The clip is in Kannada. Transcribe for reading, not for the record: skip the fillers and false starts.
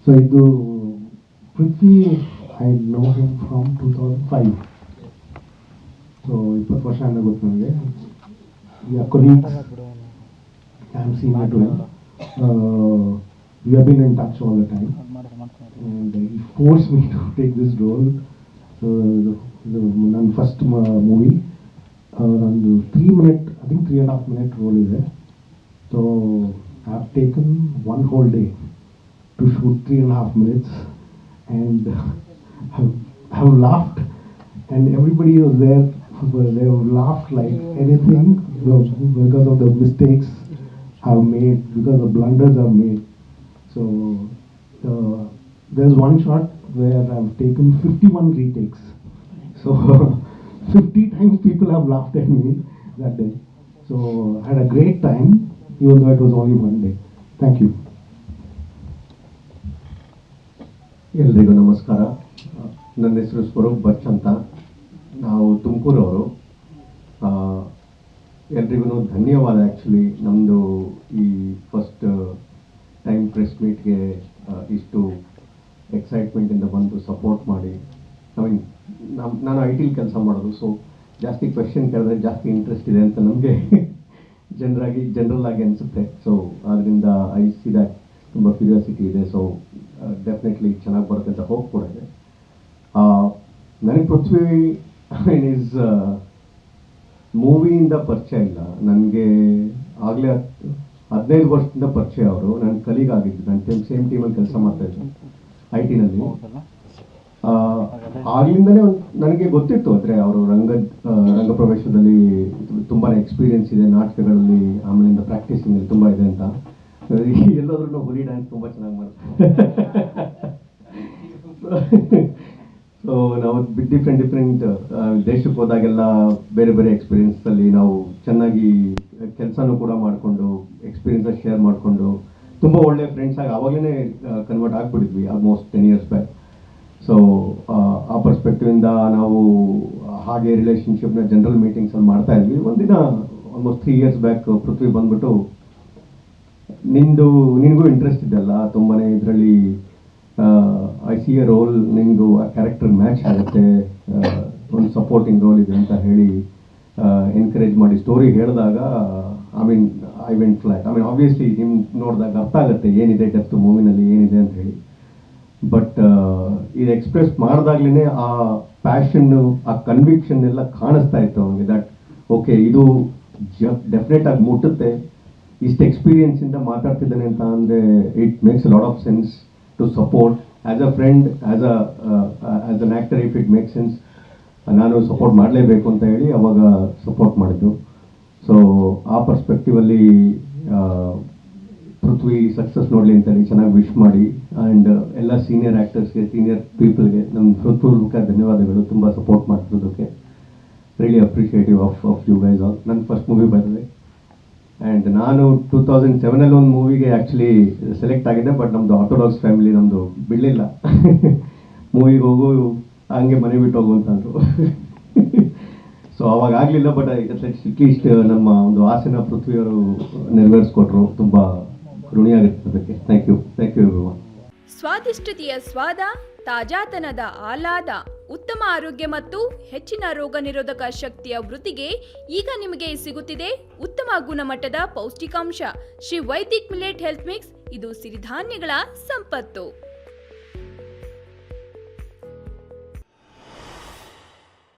ಸೊ ಇದು Prithvi, I know him from 2005. So 20 ವರ್ಷ ಅಂತ ಗೊತ್ತು ನನಗೆ. Colleagues, I am senior to him. We have been in touch all the time, and he forced me to take this role. So ನನ್ನ ಫಸ್ಟ್ ಮೂವಿ ನಂದು 3-minute, I think 3.5-minute role ಇದೆ. So I have taken one whole day to shoot 3.5 minutes, and I have laughed, and everybody was there. They have laughed like anything because of the mistakes I've made, because the blunders I've made. So there's one shot where I've taken 51 retakes. So 50 times people have laughed at me that day. So I had a great time, even though it was only one day. Thank you. ಎಲ್ರಿಗೂ ನಮಸ್ಕಾರ. ನನ್ನ ಹೆಸರು ಸ್ವರೂಪ್ ಬಚ್ ಅಂತ. ನಾವು ತುಮಕೂರವರು. ಎಲ್ರಿಗೂ ಧನ್ಯವಾದ. ಆ್ಯಕ್ಚುಲಿ ನಮ್ಮದು ಈ ಫಸ್ಟ್ ಟೈಮ್ ಪ್ರೆಸ್ ಮೀಟ್ಗೆ ಇಷ್ಟು ಎಕ್ಸೈಟ್ಮೆಂಟಿಂದ ಬಂದು ಸಪೋರ್ಟ್ ಮಾಡಿ. ಐ ಮೀನ್ ನಾನು ಐ ಟಿಲಿ ಕೆಲಸ ಮಾಡೋದು, ಸೊ ಜಾಸ್ತಿ ಕ್ವೆಶ್ಚನ್ ಕೇಳಿದ್ರೆ ಜಾಸ್ತಿ ಇಂಟ್ರೆಸ್ಟ್ ಇದೆ ಅಂತ ನಮಗೆ ಜನರಲ್ ಆಗಿ ಅನಿಸುತ್ತೆ. ಸೊ ಅದರಿಂದ ಐ ಸಿ ದ್ಯಾಟ್ ತುಂಬ ಕ್ಯೂರಿಯಾಸಿಟಿ ಇದೆ. ಸೊ ಡೆಫಿನೆಟ್ಲಿ ಚೆನ್ನಾಗಿ ಬರುತ್ತೆ ಅಂತ ಹೋಪ್ ಕೂಡ ಇದೆ. ನನಗೆ ಪೃಥ್ವಿ ಈಸ್ ಮೂವಿಯಿಂದ ಪರಿಚಯ ಇಲ್ಲ. ನನಗೆ ಆಗಲೇ 15 ವರ್ಷದಿಂದ ಪರಿಚಯ. ಅವರು ನನ್ನ ಕಲೀಗ್ ಆಗಿದ್ದು. ನನ್ನ ಸೇಮ್ ಟೀಮಲ್ಲಿ ಕೆಲಸ ಮಾಡ್ತಾಯಿದ್ರು ಐ ಟಿನಲ್ಲಿ. ಆಗ್ಲಿಂದಲೇ ನನಗೆ ಗೊತ್ತಿತ್ತು, ಅಂದರೆ ಅವರು ರಂಗಪ್ರವೇಶದಲ್ಲಿ ತುಂಬಾ ಎಕ್ಸ್ಪೀರಿಯನ್ಸ್ ಇದೆ, ನಾಟಕಗಳಲ್ಲಿ, ಆಮೇಲಿಂದ ಪ್ರಾಕ್ಟೀಸಿಂಗಲ್ಲಿ ತುಂಬ ಇದೆ ಅಂತ. ಎಲ್ಲಾದ್ರೂ ಹುಲಿ ಡ್ಯಾನ್ಸ್ ತುಂಬ ಚೆನ್ನಾಗಿ ಮಾಡ್ತಾರೆ. ಸೊ ನಾವು ಡಿಫ್ರೆಂಟ್ ದೇಶಕ್ಕೆ ಹೋದಾಗೆಲ್ಲ ಬೇರೆ ಬೇರೆ ಎಕ್ಸ್ಪೀರಿಯನ್ಸಲ್ಲಿ ನಾವು ಚೆನ್ನಾಗಿ ಕೆಲಸನೂ ಕೂಡ ಮಾಡಿಕೊಂಡು ಎಕ್ಸ್ಪೀರಿಯನ್ಸ್ ಶೇರ್ ಮಾಡಿಕೊಂಡು ತುಂಬ ಒಳ್ಳೆ ಫ್ರೆಂಡ್ಸ್ ಆಗಿ ಆವಾಗಲೇ ಕನ್ವರ್ಟ್ ಆಗಿಬಿಟ್ಟಿದ್ವಿ, ಆಲ್ಮೋಸ್ಟ್ 10 years ಬ್ಯಾಕ್. ಸೊ ಆ ಪರ್ಸ್ಪೆಕ್ಟಿವಿಂದ ನಾವು ಹಾಗೆ ರಿಲೇಷನ್ಶಿಪ್ನ ಜನರಲ್ ಮೀಟಿಂಗ್ಸಲ್ಲಿ ಮಾಡ್ತಾ ಇದ್ವಿ. ಒಂದಿನ ಆಲ್ಮೋಸ್ಟ್ 3 years ಬ್ಯಾಕ್ ಪೃಥ್ವಿ ಬಂದ್ಬಿಟ್ಟು, ನಿನಗೂ ಇಂಟ್ರೆಸ್ಟ್ ಇದೆಯಲ್ಲ ತುಂಬಾ ಇದರಲ್ಲಿ, ಐ ಸಿ ಎ ರೋಲ್, ನಿನಗೂ ಆ ಕ್ಯಾರೆಕ್ಟರ್ ಮ್ಯಾಚ್ ಆಗುತ್ತೆ, ಒಂದು ಸಪೋರ್ಟಿಂಗ್ ರೋಲ್ ಇದೆ ಅಂತ ಹೇಳಿ ಎನ್ಕರೇಜ್ ಮಾಡಿ ಸ್ಟೋರಿ ಹೇಳಿದಾಗ, ಐ ವೆಂಟ್ ಫ್ಲಾಟ್. ಆಬ್ವಿಯಸ್ಲಿ ನಿಮ್ಗೆ ನೋಡಿದಾಗ ಅರ್ಥ ಆಗುತ್ತೆ ಏನಿದೆ ಡೆಪ್ತ್ ಮೂವಿನಲ್ಲಿ ಏನಿದೆ ಅಂತ ಹೇಳಿ. ಬಟ್ ಇದು ಎಕ್ಸ್ಪ್ರೆಸ್ ಮಾಡಿದಾಗ್ಲೇ ಆ ಪ್ಯಾಷನ್ನು, ಆ ಕನ್ವಿಕ್ಷನ್ ಎಲ್ಲ ಕಾಣಿಸ್ತಾ ಇತ್ತು ಅವನಿಗೆ. ದಟ್ ಓಕೆ, ಇದು ಡೆಫಿನೆಟ್ ಆಗಿ ಮುಟ್ಟುತ್ತೆ. ಇಷ್ಟು ಎಕ್ಸ್ಪೀರಿಯನ್ಸಿಂದ ಮಾತಾಡ್ತಿದ್ದಾನೆ ಅಂತ ಅಂದರೆ it makes lot of sense to support as a friend, as an actor. If it makes sense, ನಾನು ಸಪೋರ್ಟ್ ಮಾಡಲೇಬೇಕು ಅಂತ ಹೇಳಿ ಅವಾಗ ಸಪೋರ್ಟ್ ಮಾಡಿದ್ದು. ಸೊ ಆ ಪರ್ಸ್ಪೆಕ್ಟಿವಲ್ಲಿ ಪೃಥ್ವಿ ಸಕ್ಸಸ್ ನೋಡಲಿ ಅಂತೇಳಿ ಚೆನ್ನಾಗಿ ವಿಶ್ ಮಾಡಿ, ಆ್ಯಂಡ್ ಎಲ್ಲ ಸೀನಿಯರ್ ಆ್ಯಕ್ಟರ್ಸ್ಗೆ, ಸೀನಿಯರ್ ಪೀಪಲ್ಗೆ ನಮ್ಮ ಹೃತ್ಪೂರ್ವಕ ಧನ್ಯವಾದಗಳು ತುಂಬ ಸಪೋರ್ಟ್ ಮಾಡ್ತಿರೋದಕ್ಕೆ. Really appreciative of you guys all. ನನ್ನ ಫಸ್ಟ್ ಮೂವಿ ಬರ್ತದೆ, ಆ್ಯಂಡ್ ನಾನು 2007 ಒಂದು ಮೂವಿಗೆ ಆ್ಯಕ್ಚುಲಿ ಸೆಲೆಕ್ಟ್ ಆಗಿದ್ದೆ. ಬಟ್ ನಮ್ಮದು ಆರ್ಥೋಡಾಕ್ಸ್ ಫ್ಯಾಮಿಲಿ ನಮ್ಮದು ಬಿಡಲಿಲ್ಲ. ಮೂವಿಗೆ ಹೋಗು, ಹಂಗೆ ಮನೆ ಬಿಟ್ಟು ಹೋಗು ಅಂತಂದರು. ಸೊ ಅವಾಗ ಆಗಲಿಲ್ಲ. ಬಟ್ ಅಟ್ಲೀಸ್ಟ್ ನಮ್ಮ ಒಂದು ಆಸೆನ ಪೃಥ್ವಿಯವರು ನೆರವೇರಿಸ್ಕೊಟ್ರು. ತುಂಬ ಋಣಿಯಾಗಿರ್ತದಕ್ಕೆ. Thank you everyone. ಸ್ವಾದಿಷ್ಟತೆಯ ಸ್ವಾದ, ತಾಜಾತನದ ಆಹ್ಲಾದ, ಉತ್ತಮ ಆರೋಗ್ಯ ಮತ್ತು ಹೆಚ್ಚಿನ ರೋಗ ನಿರೋಧಕ ಶಕ್ತಿಯ ವೃದ್ಧಿಗೆ ಈಗ ನಿಮಗೆ ಸಿಗುತ್ತಿದೆ ಉತ್ತಮ ಗುಣಮಟ್ಟದ ಪೌಷ್ಟಿಕಾಂಶ. Shri Vaidik millet health mix. ಇದು ಸಿರಿಧಾನ್ಯಗಳ ಸಂಪತ್ತು.